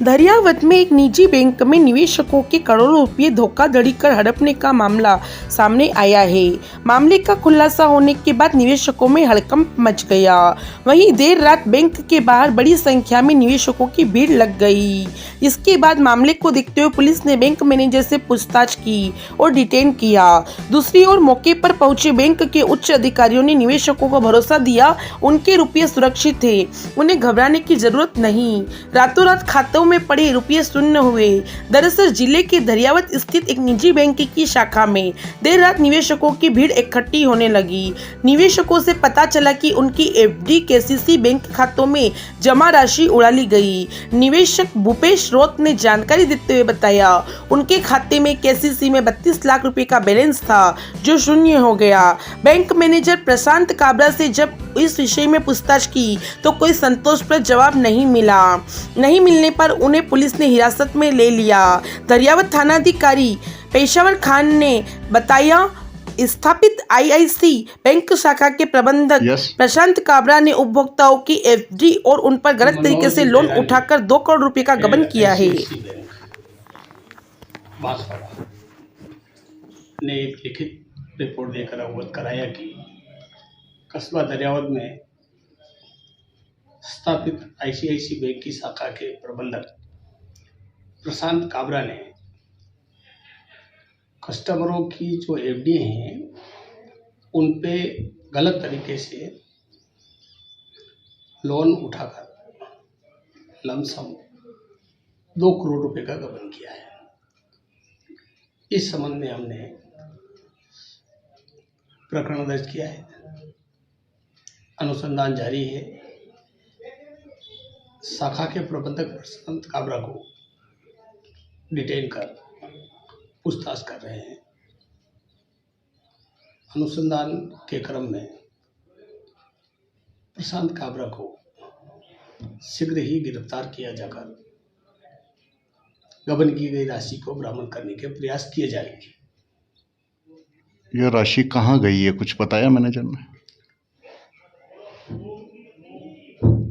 दरियावत में एक निजी बैंक में निवेशकों के करोड़ों रुपए धोखाधड़ी कर हड़पने का मामला सामने आया है। मामले का खुलासा होने के बाद निवेशकों में हड़कंप मच गया। वहीं देर रात बैंक के बाहर बड़ी संख्या में निवेशकों की भीड़ लग गई। इसके बाद मामले को देखते हुए पुलिस ने बैंक मैनेजर से पूछताछ की और डिटेन किया। दूसरी ओर मौके पर पहुंचे बैंक के उच्च अधिकारियों ने निवेशकों को भरोसा दिया, उनके रुपये सुरक्षित थे, उन्हें घबराने की जरूरत नहीं। रातों रात खातों में पड़े रुपये शून्य हुए। दरअसल जिले के दरियावत स्थित एक निजी बैंक की शाखा में देर रात निवेशकों की भीड़ इकट्ठी होने लगी। निवेशकों से पता चला कि उनकी एफडी केसीसी बैंक खातों में जमा राशि उड़ा ली गई। निवेशक भूपेश रोत ने जानकारी देते हुए बताया, उनके खाते में केसीसी में 32 लाख रुपए का बैलेंस था जो शून्य हो गया। बैंक मैनेजर प्रशांत काबरा से जब इस विषय में पूछताछ की तो कोई संतोषप्रद जवाब नहीं मिलने पर उन्हें पुलिस ने हिरासत में ले लिया। दरियावत थानाधिकारी पेशावर खान ने बताया, स्थापित आईआईसी बैंक शाखा के प्रबंधक प्रशांत काबरा ने उपभोक्ताओं की एफडी और उन पर गलत तरीके से लोन उठाकर 2 करोड़ रुपए का गबन किया है। ने एक लिखित रिपोर्ट देकर अवगत कराया कि कस्बा दरियावत में स्थापित आईसीआईसी बैंक की शाखा के प्रबंधक प्रशांत काबरा ने कस्टमरों की जो एफडी हैं उन पे गलत तरीके से लोन उठाकर लमसम 2 करोड़ रुपए का गबन किया है। इस संबंध में हमने प्रकरण दर्ज किया है, अनुसंधान जारी है। शाखा के प्रबंधक प्रशांत काबरा को डिटेन कर पूछताछ कर रहे हैं। अनुसंधान के क्रम में प्रशांत काबरा को शीघ्र ही गिरफ्तार किया जाकर गबन की गई राशि को बरामद करने के प्रयास किए जाएंगे। यह राशि कहाँ गई है, कुछ बताया मैनेजर ने?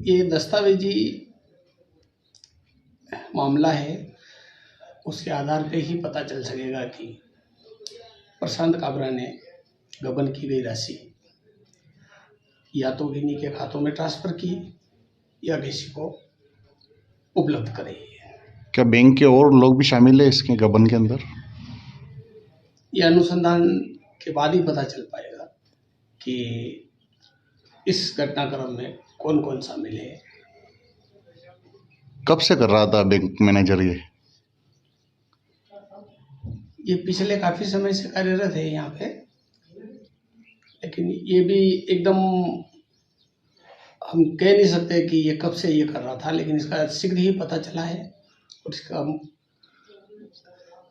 ये दस्तावेजी मामला है, उसके आधार पे ही पता चल सकेगा कि प्रशांत काबरा ने गबन की गई राशि या तो किन्हीं के खातों में ट्रांसफर की या किसी को उपलब्ध कराई है। क्या बैंक के और लोग भी शामिल है इसके गबन के अंदर? यह अनुसंधान के बाद ही पता चल पाएगा कि इस घटनाक्रम में कौन कौन शामिल है। कब से कर रहा था बैंक मैनेजर ये पिछले काफ़ी समय से कार्यरत है यहाँ पे, लेकिन ये भी एकदम हम कह नहीं सकते कि ये कब से ये कर रहा था, लेकिन इसका शीघ्र ही पता चला है और इसका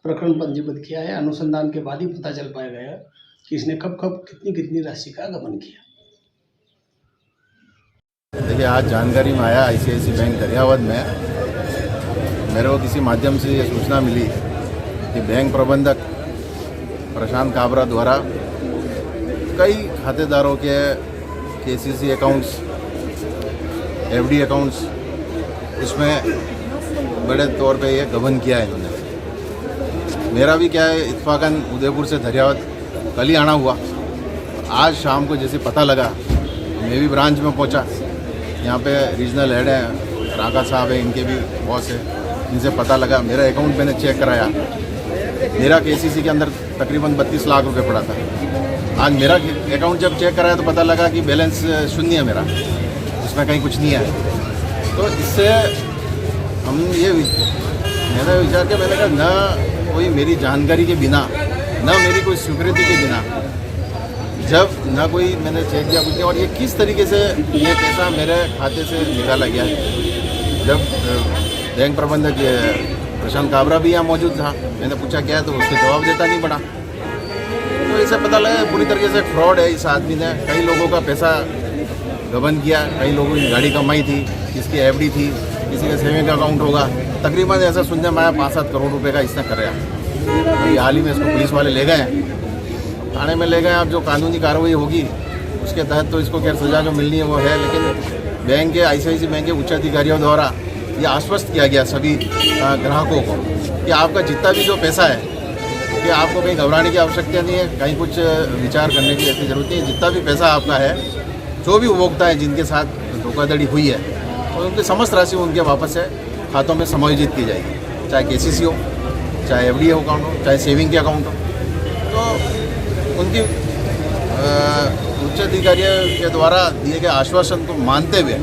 प्रकरण पंजीबद्ध किया है। अनुसंधान के बाद ही पता चल पाएगा कि इसने कब कब कितनी राशि का गबन किया। देखिए, आज जानकारी में आया आईसीआईसी बैंक दरियावत में मेरे को किसी माध्यम से ये सूचना मिली कि बैंक प्रबंधक प्रशांत काबरा द्वारा कई खातेदारों के केसीसी अकाउंट्स, एफडी अकाउंट्स, उसमें बड़े तौर पे ये गबन किया है इन्होंने। मेरा भी क्या है, इत्फाकन उदयपुर से दरियावत कल ही आना हुआ। आज शाम को जैसे पता लगा मैं भी ब्रांच में पहुंचा। यहाँ पे रीजनल हेड हैं, राका साहब है, इनके भी बॉस है, इनसे पता लगा। मेरा अकाउंट मैंने चेक कराया, मेरा केसीसी के अंदर तकरीबन 32 लाख रुपए पड़ा था। आज मेरा अकाउंट जब चेक कराया तो पता लगा कि बैलेंस शून्य है मेरा, उसमें कहीं कुछ नहीं है। तो इससे हम ये मैंने विचार किया, मैंने कहा न कोई मेरी जानकारी के बिना, न मेरी कोई स्वीकृति के बिना, जब ना कोई मैंने चेक किया कुछ किया, और ये किस तरीके से ये पैसा मेरे खाते से निकाला गया। जब बैंक प्रबंधक प्रशांत काबरा भी यहाँ मौजूद था, मैंने पूछा क्या है तो उसको जवाब देता नहीं पड़ा। तो इसे पता लगा पूरी तरीके से फ्रॉड है। इस आदमी ने कई लोगों का पैसा गबन किया, कई लोगों की गाड़ी कमाई थी, किसकी एफडी थी, किसी का सेविंग अकाउंट होगा। तकरीबन ऐसा सुनने में आया 5-7 करोड़ रुपये का इसने कर रहा। अभी हाल ही में इसको पुलिस वाले ले गए, थाने में ले गए। अब जो कानूनी कार्रवाई होगी उसके तहत तो इसको क्या सज़ा जो मिलनी है वो है, लेकिन बैंक के आईसीआईसी बैंक के उच्च अधिकारियों द्वारा ये आश्वस्त किया गया सभी ग्राहकों को कि आपका जितना भी जो पैसा है कि आपको कहीं घबराने की आवश्यकता नहीं है, कहीं कुछ विचार करने की ऐसी जरूरत नहीं है। जितना भी पैसा आपका है, जो भी उपभोक्ता है जिनके साथ धोखाधड़ी हुई है, और उनकी समस्त राशि उनके वापस से खातों में समायोजित की जाएगी, चाहे केसीसी हो, चाहे एफडी अकाउंट हो, चाहे सेविंग के अकाउंट हो। तो उनकी उच्च अधिकारियों के द्वारा दिए गए आश्वासन को मानते हुए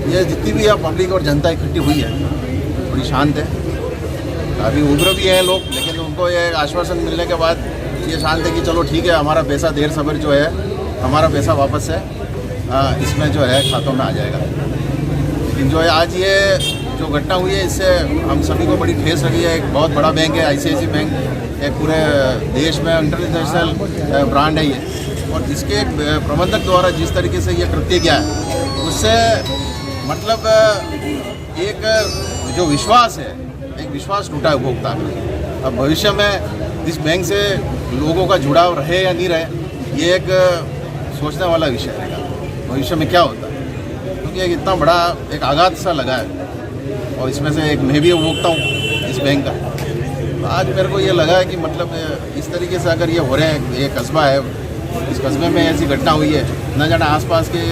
ये जितनी भी अब पब्लिक और जनता इकट्ठी हुई है बड़ी शांत है। काफ़ी उग्र भी हैं लोग, लेकिन उनको ये आश्वासन मिलने के बाद ये शांत है कि चलो ठीक है, हमारा पैसा देर सवेर जो है, हमारा पैसा वापस है इसमें जो है खातों में आ जाएगा। लेकिन जो है आज ये जो घटना हुई है, इससे हम सभी को बड़ी ठेस लगी है। एक बहुत बड़ा बैंक है ICICI बैंक, एक पूरे देश में इंटरनेशनल ब्रांड है ये, और इसके प्रबंधक द्वारा जिस तरीके से ये कृत्य किया है, उससे मतलब एक जो विश्वास है, एक विश्वास टूटा है उपभोक्ता में। अब भविष्य में इस बैंक से लोगों का जुड़ाव रहे या नहीं रहे, ये एक सोचने वाला विषय रहेगा भविष्य में क्या होता है, क्योंकि एक इतना बड़ा एक आघात सा लगा है, और इसमें से एक मैं भी उपभोक्ता हूँ इस बैंक का। तो आज मेरे को ये लगा है कि मतलब इस तरीके से अगर ये हो रहे हैं, ये कस्बा है, इस कस्बे में ऐसी घटना हुई है, न जाने आसपास के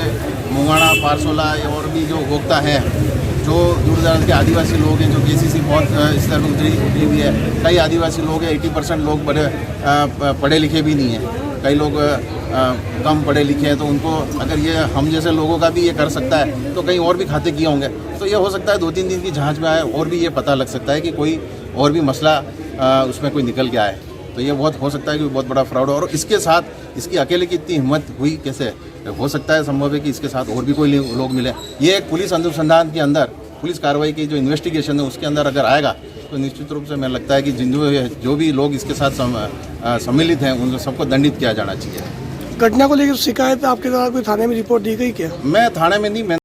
मुंगाना, पारसोला और भी जो उपभोक्ता हैं, जो दूर दराज के आदिवासी लोग हैं, जो केसीसी बहुत स्तर पर उतरी हुई है। कई आदिवासी लोग हैं, 80% लोग बड़े पढ़े लिखे भी नहीं हैं, कई लोग कम पढ़े लिखे हैं। तो उनको अगर ये हम जैसे लोगों का भी ये कर सकता है, तो कहीं और भी खाते किए होंगे। तो ये हो सकता है 2-3 दिन की जांच में आए और भी ये पता लग सकता है कि कोई और भी मसला उसमें कोई निकल के आए। तो ये बहुत हो सकता है कि बहुत बड़ा फ्रॉड हो, और इसके साथ इसकी अकेले की इतनी हिम्मत हुई कैसे? हो सकता है, संभव है कि इसके साथ और भी कोई लोग मिले। ये एक पुलिस अनुसंधान के अंदर, पुलिस कार्रवाई की जो इन्वेस्टिगेशन है उसके अंदर अगर आएगा, तो निश्चित रूप से मैं लगता है कि जो भी लोग इसके साथ सम्मिलित हैं उन सबको दंडित किया जाना चाहिए। घटना को लेकर शिकायत आपके द्वारा कोई थाने में रिपोर्ट दी गई क्या? मैं थाने में नहीं, मैं